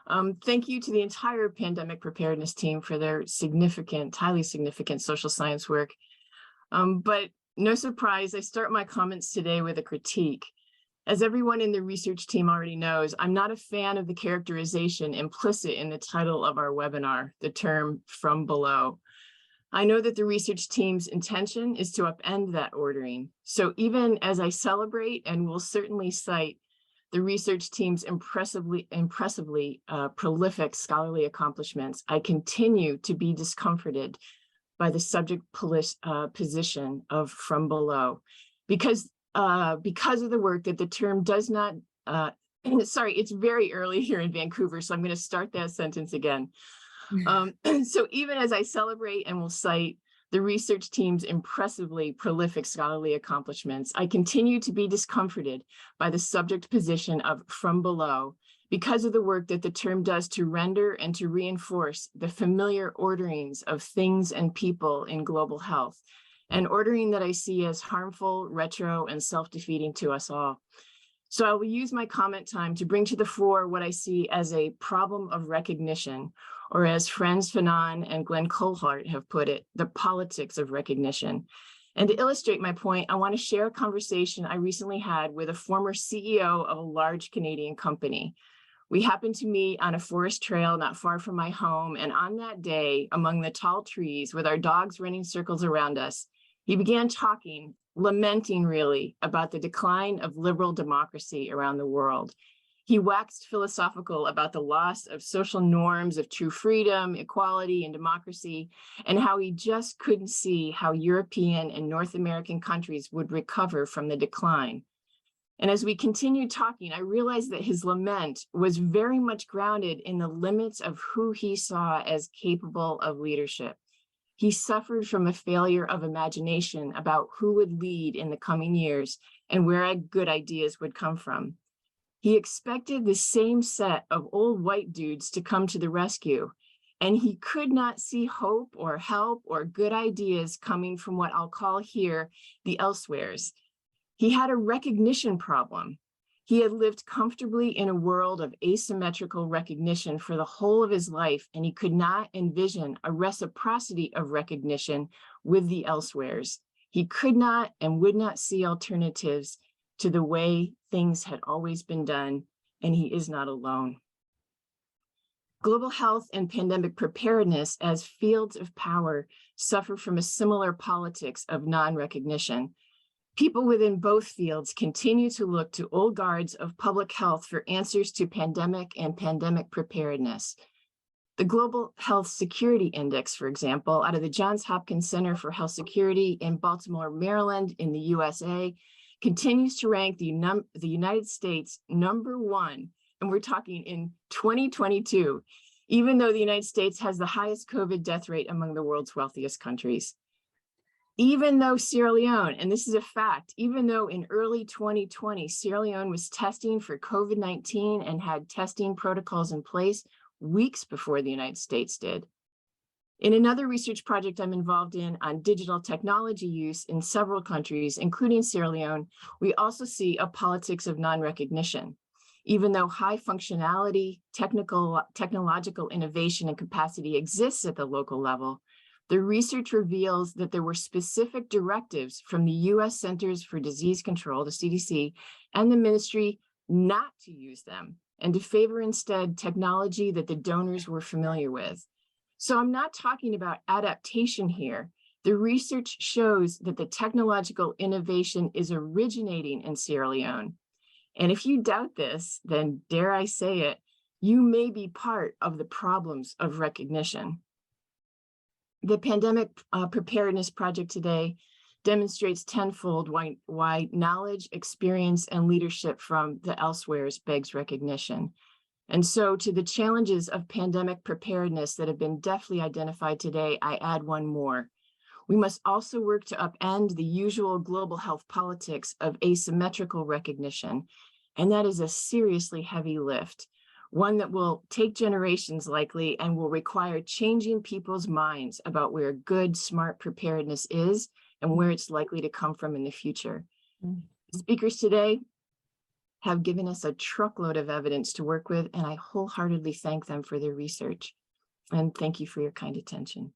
Thank you to the entire pandemic preparedness team for their highly significant social science work. But no surprise, I start my comments today with a critique. As everyone in the research team already knows, I'm not a fan of the characterization implicit in the title of our webinar, the term "from below." I know that the research team's intention is to upend that ordering. So even as I celebrate and will certainly cite the research team's impressively prolific scholarly accomplishments, I continue to be discomforted by the subject position of "from below," because of the work that the term does not, sorry, it's very early here in Vancouver, so I'm going to start that sentence again. So even as I celebrate and will cite the research team's impressively prolific scholarly accomplishments, I continue to be discomforted by the subject position of "from below" because of the work that the term does to render and to reinforce the familiar orderings of things and people in global health, an ordering that I see as harmful, retro, and self-defeating to us all. So I will use my comment time to bring to the fore what I see as a problem of recognition, or as Frantz Fanon and Glenn Coulthart have put it, the politics of recognition. And to illustrate my point, I want to share a conversation I recently had with a former CEO of a large Canadian company. We happened to meet on a forest trail not far from my home, and on that day, among the tall trees, with our dogs running circles around us, he began talking, lamenting really, about the decline of liberal democracy around the world. He waxed philosophical about the loss of social norms of true freedom, equality, and democracy, and how he just couldn't see how European and North American countries would recover from the decline. And as we continued talking, I realized that his lament was very much grounded in the limits of who he saw as capable of leadership. He suffered from a failure of imagination about who would lead in the coming years and where good ideas would come from. He expected the same set of old white dudes to come to the rescue, and he could not see hope or help or good ideas coming from what I'll call here the elsewheres. He had a recognition problem. He had lived comfortably in a world of asymmetrical recognition for the whole of his life, and he could not envision a reciprocity of recognition with the elsewheres. He could not and would not see alternatives to the way things had always been done, and he is not alone. Global health and pandemic preparedness as fields of power suffer from a similar politics of non-recognition. People within both fields continue to look to old guards of public health for answers to pandemic and pandemic preparedness. The Global Health Security Index, for example, out of the Johns Hopkins Center for Health Security in Baltimore, Maryland, in the USA, continues to rank the United States #1, and we're talking in 2022, even though the United States has the highest COVID death rate among the world's wealthiest countries. Even though Sierra Leone, and this is a fact, even though in early 2020, Sierra Leone was testing for COVID-19 and had testing protocols in place weeks before the United States did. In another research project I'm involved in on digital technology use in several countries, including Sierra Leone, we also see a politics of non-recognition. Even though high functionality, technological innovation and capacity exists at the local level, the research reveals that there were specific directives from the US Centers for Disease Control, the CDC, and the ministry not to use them and to favor instead technology that the donors were familiar with. So I'm not talking about adaptation here. The research shows that the technological innovation is originating in Sierra Leone. And if you doubt this, then dare I say it, you may be part of the problems of recognition. The Pandemic Preparedness Project today demonstrates tenfold why knowledge, experience, and leadership from the elsewheres begs recognition. And so to the challenges of pandemic preparedness that have been deftly identified today, I add one more. We must also work to upend the usual global health politics of asymmetrical recognition. And that is a seriously heavy lift, one that will take generations likely and will require changing people's minds about where good, smart preparedness is and where it's likely to come from in the future. Speakers today have given us a truckload of evidence to work with, and I wholeheartedly thank them for their research. And thank you for your kind attention.